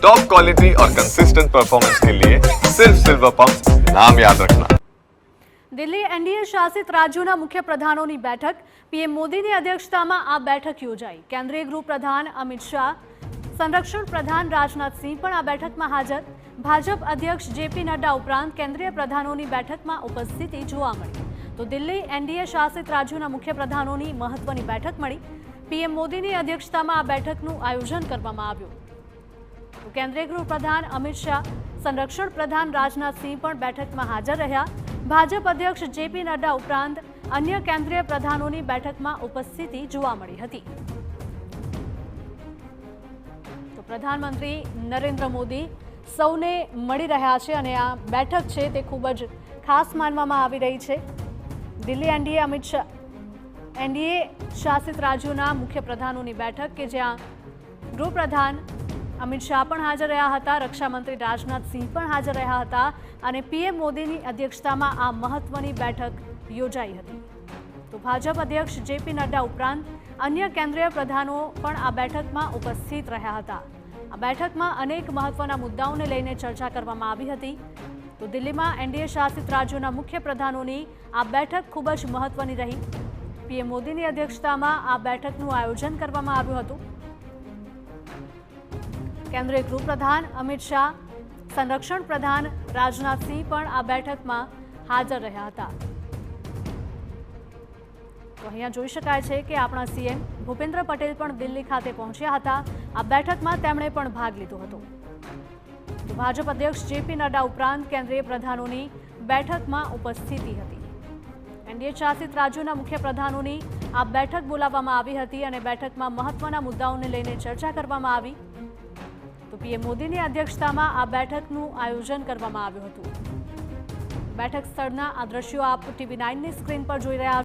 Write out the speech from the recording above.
Top quality और consistent performance के लिए सिर्फ सिल्वर पंप नाम याद रखना। દિલ્હી એનડીએ શાસિત રાજ્યોના મુખ્ય પ્રધાનોની બેઠક પીએમ મોદીની અધ્યક્ષતામાં આ બેઠક યોજાઈ। કેન્દ્રીય ગૃહ પ્રધાન અમિત શાહ, સંરક્ષણ પ્રધાન રાજનાથ સિંહ પણ આ બેઠકમાં હાજર। ભાજપ અધ્યક્ષ જેપી નડ્ડા ઉપરાંત કેન્દ્રીય પ્રધાનોની બેઠકમાં ઉપસ્થિતિ જોવા મળી। તો દિલ્હી એનડીએ શાસિત રાજ્યોના મુખ્ય પ્રધાનોની મહત્વની બેઠક મળી। પીએમ મોદીની અધ્યક્ષતામાં આ બેઠકનું આયોજન કરવામાં આવ્યું। તો કેન્દ્રીય ગૃહ પ્રધાન અમિત શાહ, સંરક્ષણ પ્રધાન રાજનાથ સિંહ પણ બેઠકમાં હાજર રહ્યા। ભાજપ અધ્યક્ષ જેપી નડ્ડા ઉપરાંત અન્ય કેન્દ્રીય પ્રધાનોની બેઠકમાં ઉપસ્થિતિ જોવા મળી હતી। તો પ્રધાનમંત્રી નરેન્દ્ર મોદી સૌને મળી રહ્યા છે અને આ બેઠક છે તે ખૂબ જ ખાસ માનવામાં આવી રહી છે। દિલ્હી એનડીએ એનડીએ શાસિત રાજ્યોના મુખ્ય પ્રધાનોની બેઠક કે જ્યાં ગૃહપ્રધાન અમિત શાહ પણ હાજર રહ્યા હતા, રક્ષામંત્રી રાજનાથ સિંહ પણ હાજર રહ્યા હતા અને પીએમ મોદીની અધ્યક્ષતામાં આ મહત્વની બેઠક યોજાઈ હતી। તો ભાજપ અધ્યક્ષ જેપી નડ્ડા ઉપરાંત અન્ય કેન્દ્રીય પ્રધાનો પણ આ બેઠકમાં ઉપસ્થિત રહ્યા હતા। આ બેઠકમાં અનેક મહત્વના મુદ્દાઓને લઈને ચર્ચા કરવામાં આવી હતી। તો દિલ્હીમાં એનડીએ શાસિત રાજ્યોના મુખ્ય પ્રધાનોની આ બેઠક ખૂબ જ મહત્વની રહી। પીએમ મોદીની અધ્યક્ષતામાં આ બેઠકનું આયોજન કરવામાં આવ્યું હતું। કેન્દ્રીય ગૃહ પ્રધાન અમિત શાહ, સંરક્ષણ પ્રધાન રાજનાથ સિંહ પણ આ બેઠકમાં હાજર રહ્યા હતા। તો અહીંયા જોઈ શકાય છે કે આપણા સીએમ ભૂપેન્દ્ર પટેલ પણ દિલ્હી ખાતે પહોંચ્યા હતા। આ બેઠકમાં તેમણે પણ ભાગ લીધો હતો। તો ભાજપ અધ્યક્ષ જેપી નડ્ડા ઉપરાંત કેન્દ્રીય પ્રધાનોની બેઠકમાં ઉપસ્થિતિ હતી। એનડીએ શાસિત રાજ્યોના મુખ્ય પ્રધાનોની આ બેઠક બોલાવવામાં આવી હતી અને બેઠકમાં મહત્વના મુદ્દાઓને લઈને ચર્ચા કરવામાં આવી। તો પીએમ મોદીની અધ્યક્ષતામાં આ બેઠકનું આયોજન કરવામાં આવ્યું હતું। બેઠક સ્થળના આ દ્રશ્યો આપ ટીવી 9ની સ્ક્રીન પર જોઈ રહ્યા